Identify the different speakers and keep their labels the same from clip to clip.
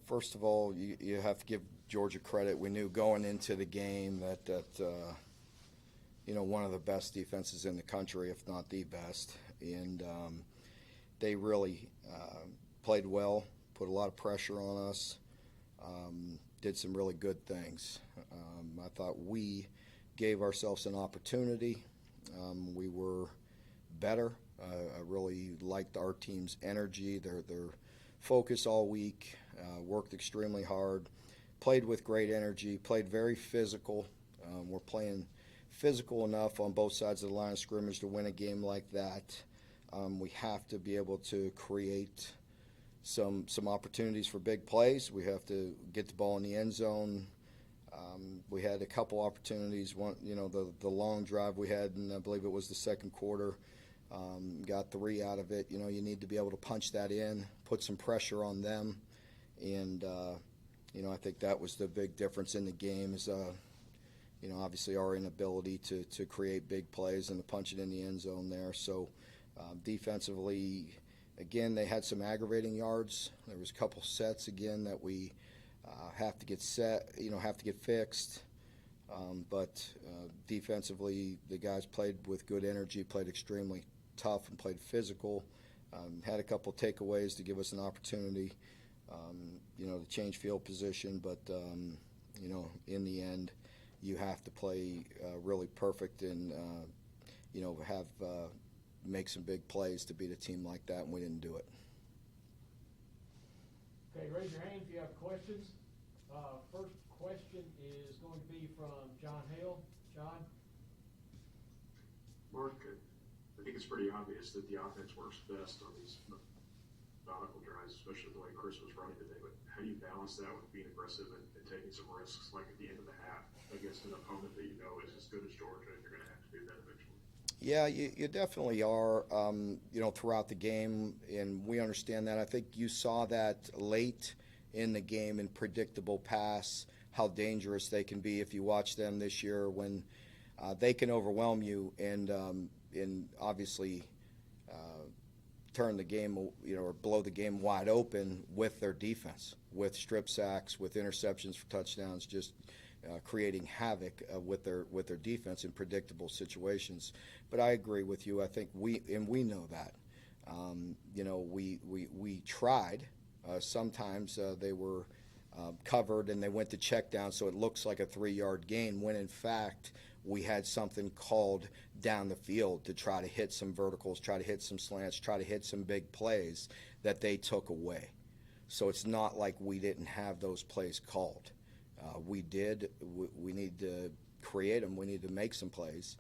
Speaker 1: First of all, you have to give Georgia credit. We knew going into the game that one of the best defenses in the country, if not the best. And they really played well, put a lot of pressure on us, did some really good things. I thought we gave ourselves an opportunity. We were better. I really liked our team's energy, their focus all week, worked extremely hard, played with great energy, played very physical. We're playing physical enough on both sides of the line of scrimmage to win a game like that. We have to be able to create some opportunities for big plays. We have to get the ball in the end zone. We had a couple opportunities. One, the long drive we had, and I believe it was the second quarter. Got 3 out of it. You need to be able to punch that in, put some pressure on them, and I think that was the big difference in the game. Is obviously our inability to create big plays and to punch it in the end zone there. So defensively, again, they had some aggravating yards. There was a couple sets again that we have to get have to get fixed. But defensively, the guys played with good energy, played extremely tough, and played physical. Had a couple takeaways to give us an opportunity, to change field position. But in the end, you have to play really perfect and have make some big plays to beat a team like that, and we didn't do it.
Speaker 2: Okay, raise your hand if you have questions. First question is going to be from John Hale. John?
Speaker 3: Mark, I think it's pretty obvious that the offense works best on these methodical drives, especially the way Chris was running today. But how do you balance that with being aggressive and taking some risks, like at the end of the half, against an opponent that you know is as good as Georgia, and you're going to have to do that eventually?
Speaker 1: Yeah, you definitely are, throughout the game, and we understand that. I think you saw that late in the game in predictable pass, how dangerous they can be if you watch them this year when they can overwhelm you and obviously turn the game, or blow the game wide open with their defense, with strip sacks, with interceptions for touchdowns, just creating havoc with their defense in predictable situations. But I agree with you. I think we know that. We tried. Sometimes they were covered and they went to check down, so it looks like a 3-yard gain when in fact we had something called down the field to try to hit some verticals, try to hit some slants, try to hit some big plays that they took away. So it's not like we didn't have those plays called. We did. We need to create them. We need to make some plays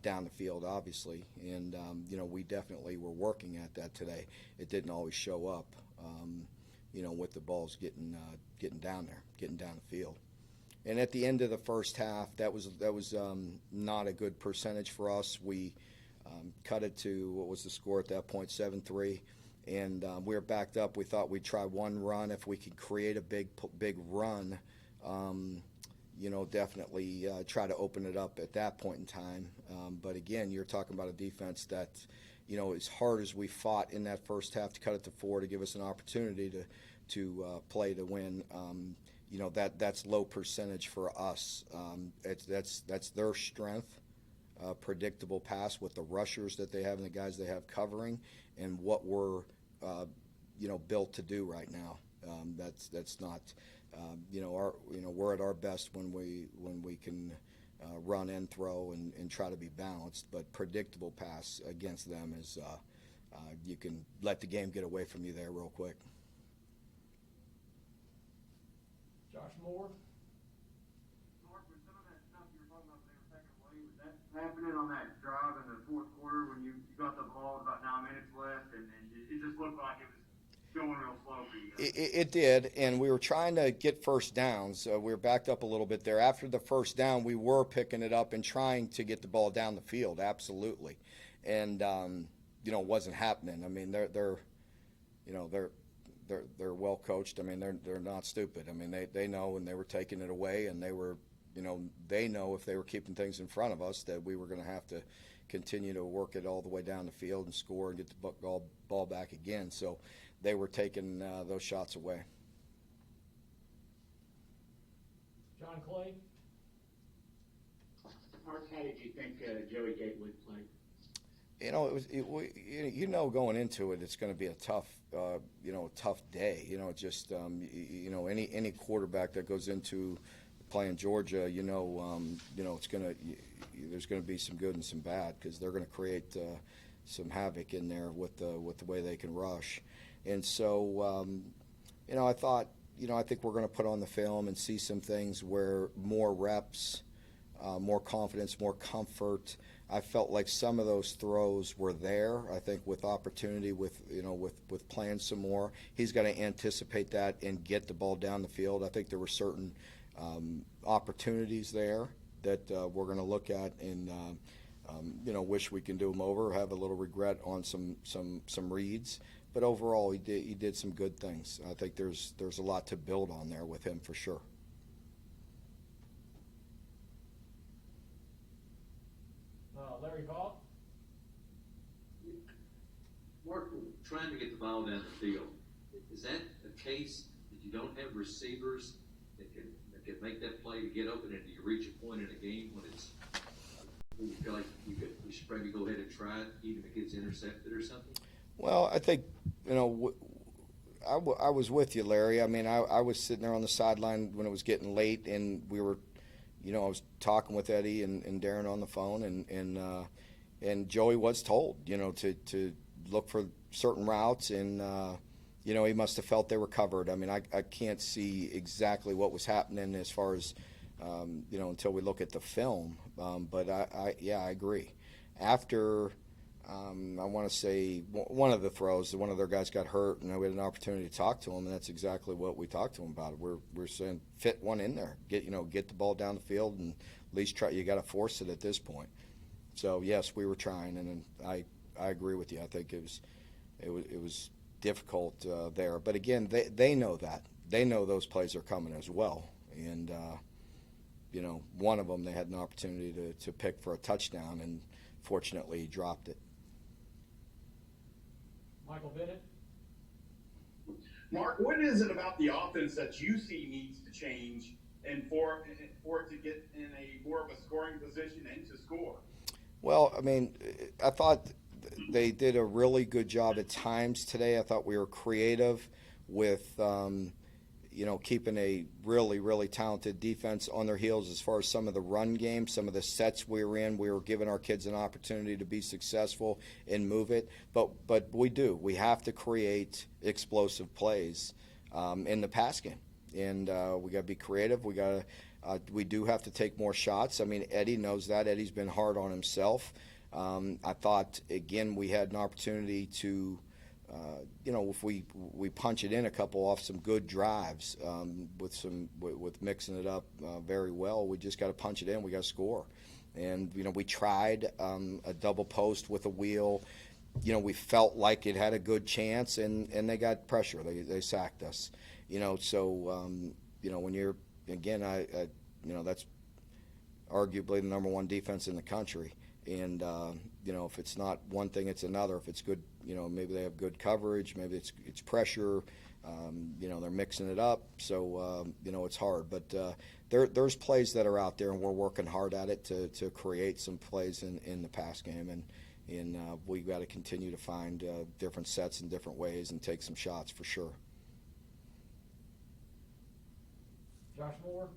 Speaker 1: down the field, obviously. And, we definitely were working at that today. It didn't always show up, with the balls getting down there, getting down the field. And at the end of the first half, that was not a good percentage for us. We cut it to, what was the score at that point, 7-3. And we were backed up. We thought we'd try one run. If we could create a big run, definitely try to open it up at that point in time. But again, you're talking about a defense that, as hard as we fought in that first half to cut it to 4 to give us an opportunity to play to win, that's low percentage for us. That's their strength, predictable pass with the rushers that they have and the guys they have covering, and what we're built to do right now. That's not. We're at our best when we can run and throw and try to be balanced. But predictable pass against them is you can let the game get away from you there real quick.
Speaker 2: Josh Moore?
Speaker 4: Mark, with some of that stuff you were talking about they were taking away, was that happening on that drive in the fourth quarter when you got the ball with about 9 minutes left and it just looked like it was going real slow for you guys?
Speaker 1: It did, and we were trying to get first downs. We were backed up a little bit there. After the first down, we were picking it up and trying to get the ball down the field, absolutely. And, it wasn't happening. I mean, they're well coached. I mean, they're not stupid. I mean, they know, and they were taking it away, and they were, they know if they were keeping things in front of us that we were going to have to continue to work it all the way down the field and score and get the ball back again. So they were taking those shots away.
Speaker 2: John Clay?
Speaker 5: Mark, how did you think Joey Gatewood played?
Speaker 1: You know, going into it, it's going to be a tough, tough day. Just any quarterback that goes into playing Georgia, it's there's going to be some good and some bad because they're going to create some havoc in there with the way they can rush. And so, I thought, I think we're going to put on the film and see some things where more reps, more confidence, more comfort. I felt like some of those throws were there. I think with opportunity, with playing some more, he's got to anticipate that and get the ball down the field. I think there were certain opportunities there that we're going to look at and wish we can do them over. Have a little regret on some reads, but overall he did some good things. I think there's a lot to build on there with him for sure.
Speaker 2: Larry Vaught?
Speaker 6: Mark, trying to get the ball down the field, is that a case that you don't have receivers that can make that play to get open, and do you reach a point in a game when you feel like we should probably go ahead and try it even if it gets intercepted or something?
Speaker 1: Well, I think, I was with you, Larry. I mean, I was sitting there on the sideline when it was getting late, and we were, I was talking with Eddie and Darren on the phone, and Joey was told, to look for certain routes, and he must have felt they were covered. I mean, I can't see exactly what was happening as far as, until we look at the film. But I agree. After, I want to say one of the throws, one of their guys got hurt, and we had an opportunity to talk to him, and that's exactly what we talked to him about. We're saying fit one in there, get the ball down the field, and at least try. You got to force it at this point. So yes, we were trying, and I agree with you. I think it was difficult there, but again, they know that. They know those plays are coming as well, and one of them they had an opportunity to pick for a touchdown, and fortunately he dropped it.
Speaker 2: Michael Bennett?
Speaker 7: Mark, what is it about the offense that you see needs to change and for it to get in a more of a scoring position and to score?
Speaker 1: Well, I mean, I thought they did a really good job at times today. I thought we were creative with, keeping a really, really talented defense on their heels as far as some of the run game, some of the sets we were in. We were giving our kids an opportunity to be successful and move it. But we have to create explosive plays in the pass game. And we got to be creative. We do have to take more shots. I mean, Eddie knows that. Eddie's been hard on himself. I thought, again, we had an opportunity to, if we punch it in a couple off some good drives with mixing it up very well, we just got to punch it in. We got to score. And, we tried a double post with a wheel. We felt like it had a good chance, and they got pressure. They sacked us. When you're, again, that's arguably the number one defense in the country. And, if it's not one thing, it's another. If it's good, maybe they have good coverage. Maybe it's pressure. They're mixing it up. So, it's hard. But there's plays that are out there, and we're working hard at it to create some plays in the pass game. And we've got to continue to find different sets in different ways and take some shots for sure.
Speaker 2: Josh Moore?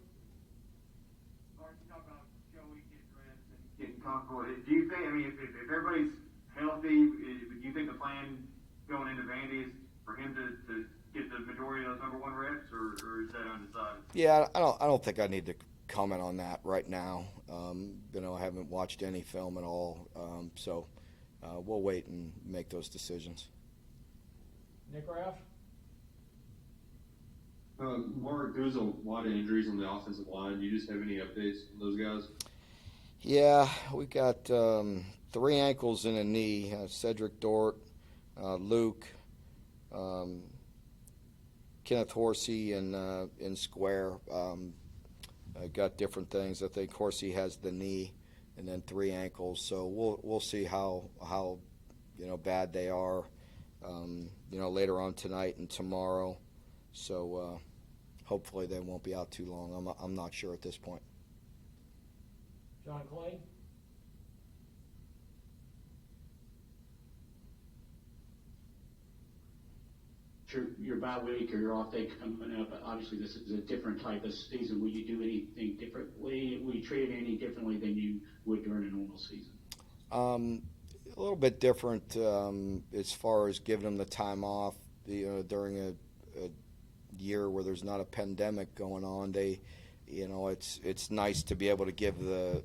Speaker 4: Mark, you talk about Joey getting dressed and getting comfortable. Do you think, if everybody's healthy, do you think the plan going into Vandy is for him to get the majority of those number one reps, or is that undecided?
Speaker 1: Yeah, I don't think I need to comment on that right now. I haven't watched any film at all, so we'll wait and make those decisions.
Speaker 2: Nick Raff?
Speaker 8: Mark, there's a lot of injuries on the offensive line. Do you just have any updates on those guys?
Speaker 1: Yeah, we got 3 ankles and a knee. Cedric Dort, Luke, Kenneth Horsey, and Square. Got different things. I think Horsey has the knee, and then 3 ankles. So we'll see how bad they are. Later on tonight and tomorrow. So hopefully they won't be out too long. I'm not sure at this point.
Speaker 2: John Clay?
Speaker 5: Your bye week or your off day coming up, obviously this is a different type of season. Will you do anything differently? Will you treat it any differently than you would during a normal season?
Speaker 1: A little bit different as far as giving them the time off. During a year where there's not a pandemic going on, it's nice to be able to give the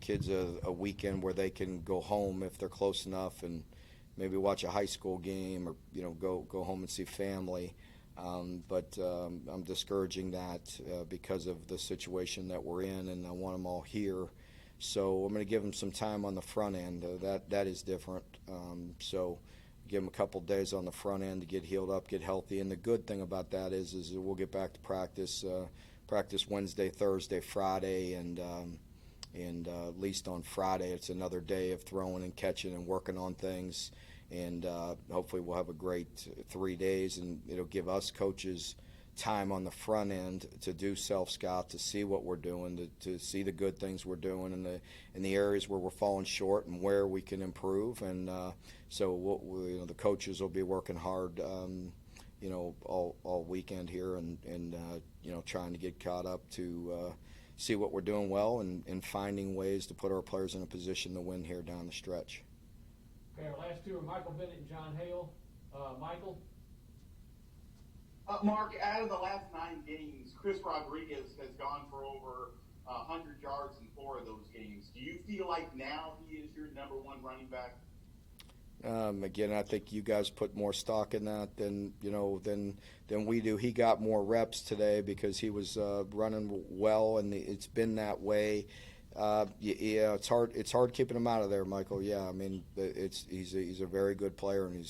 Speaker 1: kids a weekend where they can go home if they're close enough and maybe watch a high school game or go home and see family. But I'm discouraging that because of the situation that we're in, and I want them all here. So I'm going to give them some time on the front end. That is different. So give them a couple days on the front end to get healed up, get healthy. And the good thing about that is we'll get back to practice Wednesday, Thursday, Friday, and at least on Friday it's another day of throwing and catching and working on things. And hopefully we'll have a great 3 days, and it'll give us coaches time on the front end to do self-scout, to see what we're doing, to see the good things we're doing in the areas where we're falling short and where we can improve. And so the coaches will be working hard, all weekend here and trying to get caught up to see what we're doing well and finding ways to put our players in a position to win here down the stretch.
Speaker 2: Okay, our last two are Michael Bennett and John Hale. Michael?
Speaker 7: Mark, out of the last 9 games, Chris Rodriguez has gone for over 100 yards in 4 of those games. Do you feel like now he is your number 1 running back?
Speaker 1: Again, I think you guys put more stock in that than we do. He got more reps today because he was running well, and it's been that way. Yeah, it's hard keeping him out of there, Michael. Yeah, I mean, he's a very good player, and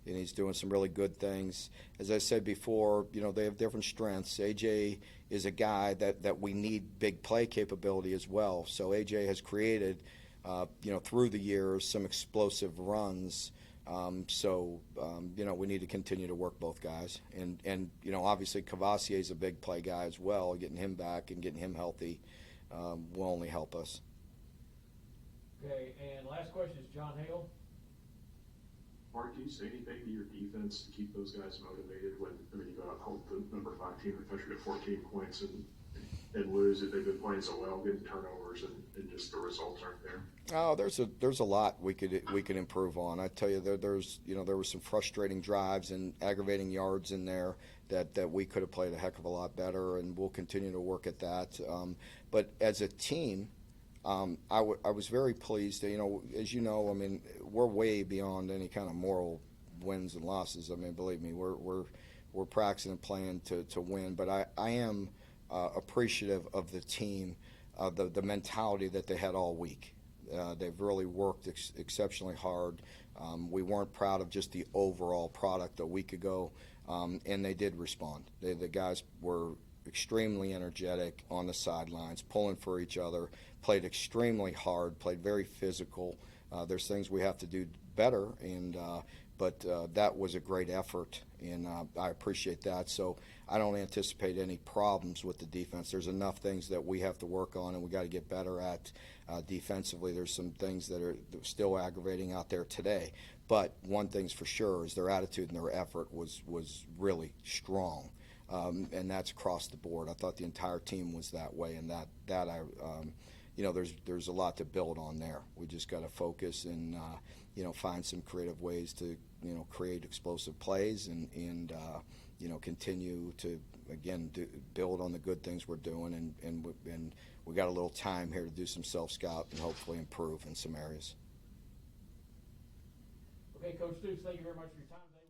Speaker 1: he's doing some really good things. As I said before, they have different strengths. AJ is a guy that we need big play capability as well. So AJ has created, through the years, some explosive runs. We need to continue to work both guys. And obviously Cavassier is a big play guy as well. Getting him back and getting him healthy will only help us.
Speaker 2: Okay, and last question is John Hale.
Speaker 3: Mark, do you say anything to your defense to keep those guys motivated when you go out home the number 5 team in the country to 14 points and lose if they've been playing so well, getting turnovers and just the results aren't there?
Speaker 1: Oh, there's a lot we could improve on. I tell you, there were some frustrating drives and aggravating yards in there that we could have played a heck of a lot better, and we'll continue to work at that. But as a team, I was very pleased. As you know, I mean, we're way beyond any kind of moral wins and losses. I mean, believe me, we're practicing and playing to win. But I am appreciative of the team, the mentality that they had all week. They've really worked exceptionally hard. We weren't proud of just the overall product a week ago, and they did respond. The guys were extremely energetic on the sidelines, pulling for each other, played extremely hard, played very physical. There's things we have to do better, but that was a great effort, and I appreciate that. So I don't anticipate any problems with the defense. There's enough things that we have to work on and we got to get better at defensively. There's some things that are still aggravating out there today. But one thing's for sure is their attitude and their effort was really strong. And that's across the board. I thought the entire team was that way, and there's a lot to build on there. We just got to focus and find some creative ways to create explosive plays and continue to again build on the good things we're doing, and we got a little time here to do some self-scout and hopefully improve in some areas.
Speaker 2: Okay, Coach Stoops, thank you very much for your time today.